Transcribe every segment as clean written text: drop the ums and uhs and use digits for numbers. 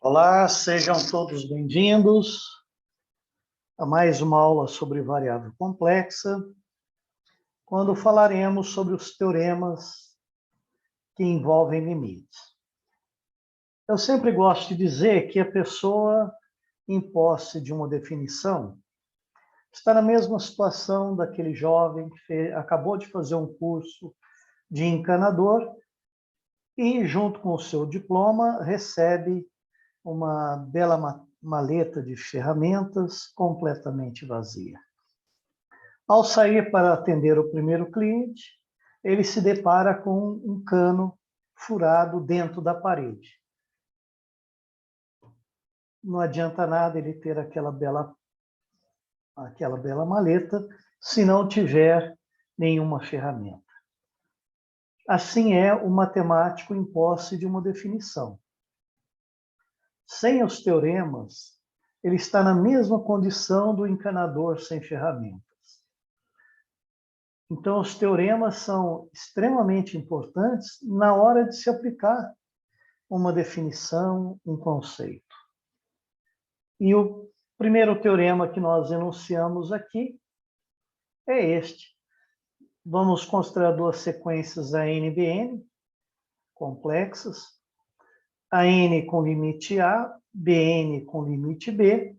Olá, sejam todos bem-vindos a mais uma aula sobre variável complexa, quando falaremos sobre os teoremas que envolvem limites. Eu sempre gosto de dizer que a pessoa em posse de uma definição está na mesma situação daquele jovem que acabou de fazer um curso de encanador e, junto com o seu diploma, recebe uma bela maleta de ferramentas completamente vazia. Ao sair para atender o primeiro cliente, ele se depara com um cano furado dentro da parede. Não adianta nada ele ter aquela bela maleta se não tiver nenhuma ferramenta. Assim é o matemático em posse de uma definição. Sem os teoremas, ele está na mesma condição do encanador sem ferramentas. Então, os teoremas são extremamente importantes na hora de se aplicar uma definição, um conceito. E o primeiro teorema que nós enunciamos aqui é este. Vamos considerar duas sequências AN/BN, complexas, AN com limite A, BN com limite B,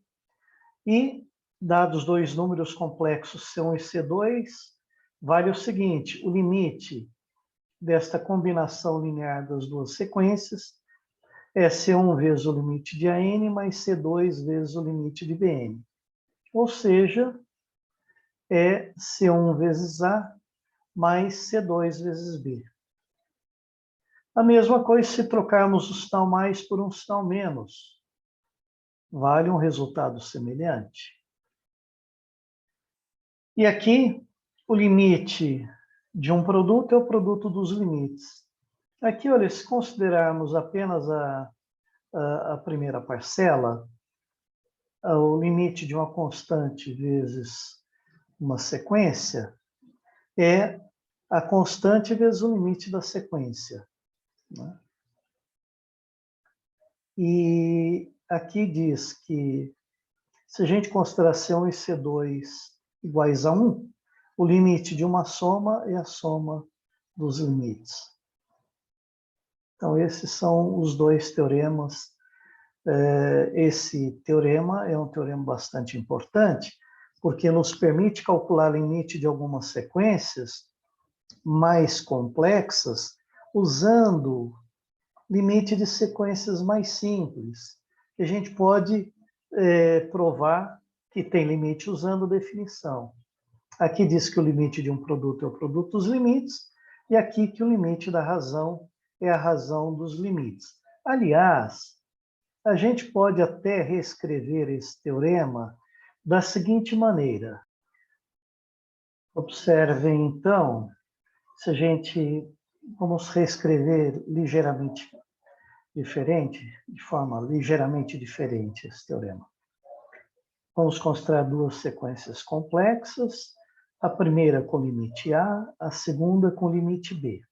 e, dados dois números complexos C1 e C2, vale o seguinte: o limite desta combinação linear das duas sequências é C1 vezes o limite de AN mais C2 vezes o limite de BN. Ou seja, é C1 vezes A mais C2 vezes B. A mesma coisa se trocarmos o sinal mais por um sinal menos. Vale um resultado semelhante. E aqui, o limite de um produto é o produto dos limites. Aqui, olha, se considerarmos apenas a primeira parcela, o limite de uma constante vezes uma sequência é a constante vezes o limite da sequência, né? E aqui diz que se a gente considerar C1 e C2 iguais a 1, o limite de uma soma é a soma dos limites. Então, esses são os dois teoremas. Esse teorema é um teorema bastante importante, porque nos permite calcular o limite de algumas sequências mais complexas, usando limite de sequências mais simples. A gente pode provar que tem limite usando definição. Aqui diz que o limite de um produto é o produto dos limites, e aqui que o limite da razão é a razão dos limites. Aliás, a gente pode até reescrever esse teorema da seguinte maneira. Observem, então, se a gente vamos reescrever ligeiramente diferente, de forma ligeiramente diferente esse teorema. Vamos considerar duas sequências complexas, a primeira com limite A, a segunda com limite B.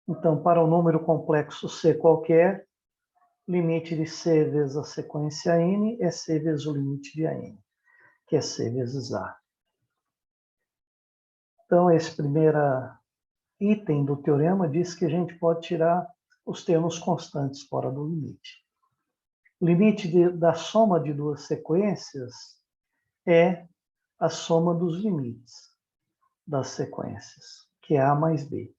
Então, para um número complexo C qualquer, limite de C vezes a sequência N é C vezes o limite de AN, que é C vezes A. Então, esse primeiro item do teorema diz que a gente pode tirar os termos constantes fora do limite. O limite da soma de duas sequências é a soma dos limites das sequências, que é A mais B.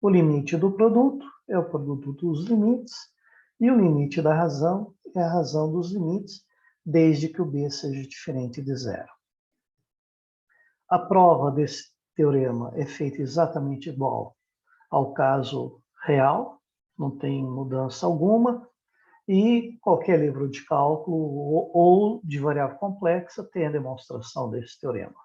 O limite do produto é o produto dos limites, e o limite da razão é a razão dos limites, desde que o B seja diferente de zero. A prova desse teorema é feita exatamente igual ao caso real, não tem mudança alguma, e qualquer livro de cálculo ou de variável complexa tem a demonstração desse teorema.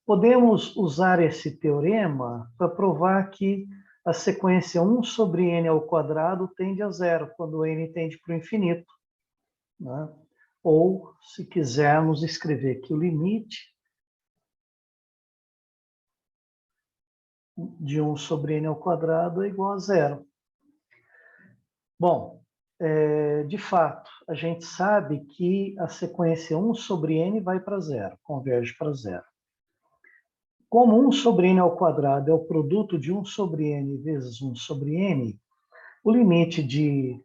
Podemos usar esse teorema para provar que a sequência 1 sobre n ao quadrado tende a zero, quando n tende para o infinito, né? Ou, se quisermos escrever que o limite de 1 sobre n ao quadrado é igual a zero. Bom, de fato, a gente sabe que a sequência 1 sobre n vai para zero, converge para zero. Como 1 sobre n ao quadrado é o produto de 1 sobre n vezes 1 sobre n, o limite de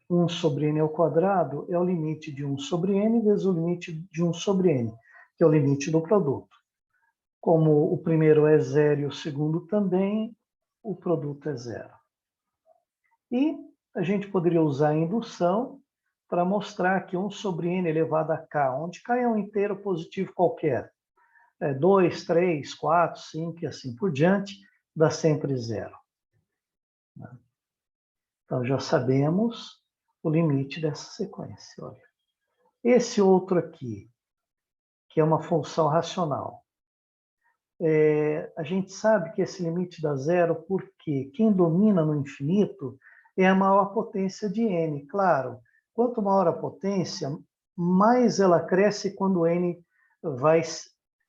1 sobre n ao quadrado é o limite de 1 sobre n vezes o limite de 1 sobre n, que é o limite do produto. Como o primeiro é zero e o segundo também, o produto é zero. E a gente poderia usar a indução para mostrar que 1 sobre n elevado a k, onde k é um inteiro positivo qualquer, 2, 3, 4, 5 e assim por diante, dá sempre zero. Então, já sabemos o limite dessa sequência. Olha. Esse outro aqui, que é uma função racional, a gente sabe que esse limite dá zero porque quem domina no infinito é a maior potência de n. Claro, quanto maior a potência, mais ela cresce quando n vai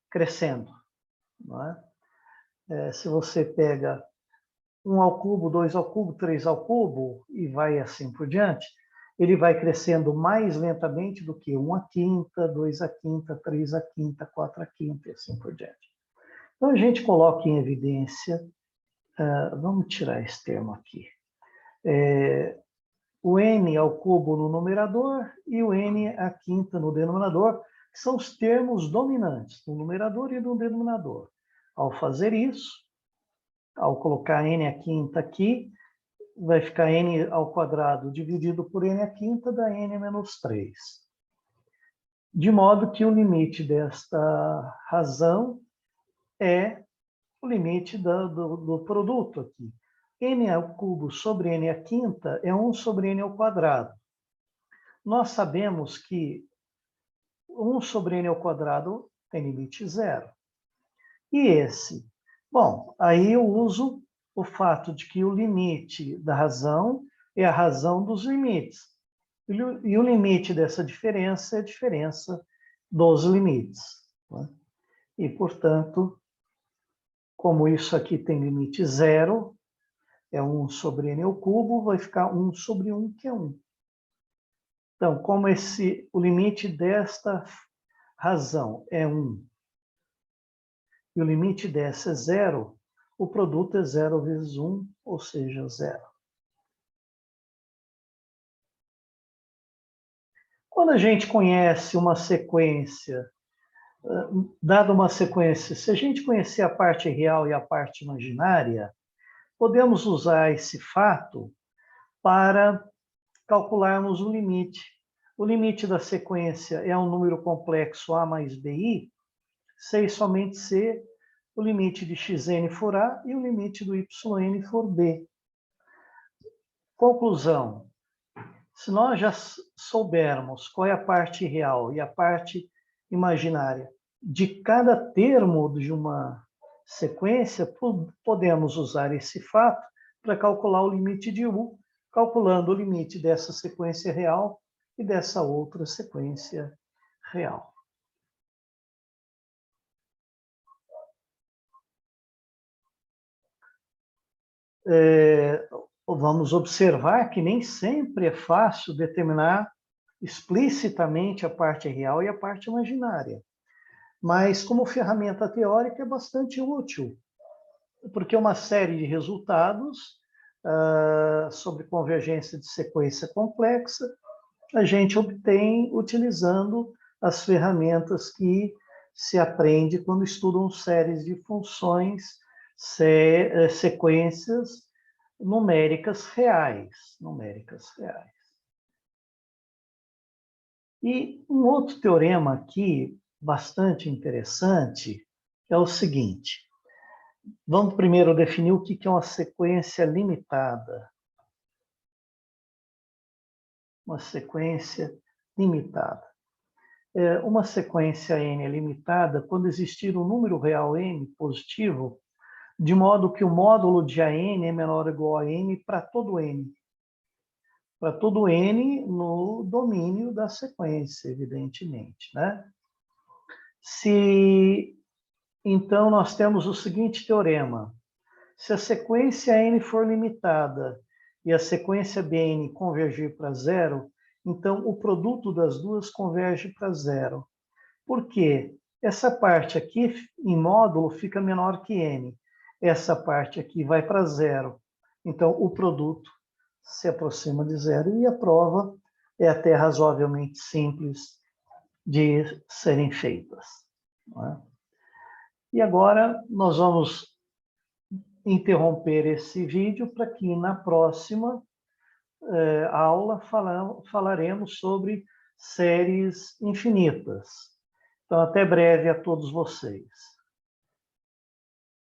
crescendo. Não é? Se você pega 1 ao cubo, 2 ao cubo, 3 ao cubo, e vai assim por diante, ele vai crescendo mais lentamente do que 1 à quinta, 2 à quinta, 3 à quinta, 4 à quinta, e assim por diante. Então, a gente coloca em evidência, vamos tirar esse termo aqui, o n ao cubo no numerador e o n à quinta no denominador, que são os termos dominantes, no numerador e no denominador. Ao fazer isso, ao colocar n à quinta aqui, vai ficar n ao quadrado dividido por n à quinta, dá n menos 3. De modo que o limite desta razão é o limite do produto aqui. N ao cubo sobre n à quinta é 1 sobre n ao quadrado. Nós sabemos que 1 sobre n ao quadrado tem limite zero. E esse? Bom, aí eu uso o fato de que o limite da razão é a razão dos limites. E o limite dessa diferença é a diferença dos limites. Né? E, portanto, como isso aqui tem limite zero, é 1 sobre n ao cubo, vai ficar 1 sobre 1, que é 1. Então, como o limite desta razão é 1, e o limite dessa é zero, o produto é 0 vezes 1, ou seja, 0. Quando a gente conhece uma sequência, dada uma sequência, se a gente conhecer a parte real e a parte imaginária, podemos usar esse fato para calcularmos o limite. O limite da sequência é um número complexo A mais BI, se e somente se o limite de xn for A e o limite do yn for B. Conclusão. Se nós já soubermos qual é a parte real e a parte imaginária de cada termo de uma sequência, podemos usar esse fato para calcular o limite de U, calculando o limite dessa sequência real e dessa outra sequência real. Vamos observar que nem sempre é fácil determinar explicitamente a parte real e a parte imaginária. Mas, como ferramenta teórica, é bastante útil, porque uma série de resultados sobre convergência de sequência complexa a gente obtém utilizando as ferramentas que se aprende quando estudam séries de funções, sequências numéricas reais. E um outro teorema aqui, bastante interessante, é o seguinte. Vamos primeiro definir o que é uma sequência limitada. Uma sequência limitada. Uma sequência n é limitada quando existir um número real n positivo, de modo que o módulo de AN é menor ou igual a n para todo n. Para todo n no domínio da sequência, evidentemente. Né? Então, nós temos o seguinte teorema. Se a sequência n for limitada e a sequência BN convergir para zero, então o produto das duas converge para zero. Por quê? Essa parte aqui, em módulo, fica menor que n. Essa parte aqui vai para zero. Então, o produto se aproxima de zero e a prova é até razoavelmente simples de serem feitas. Não é? E agora nós vamos interromper esse vídeo para que na próxima aula falaremos sobre séries infinitas. Então, até breve a todos vocês.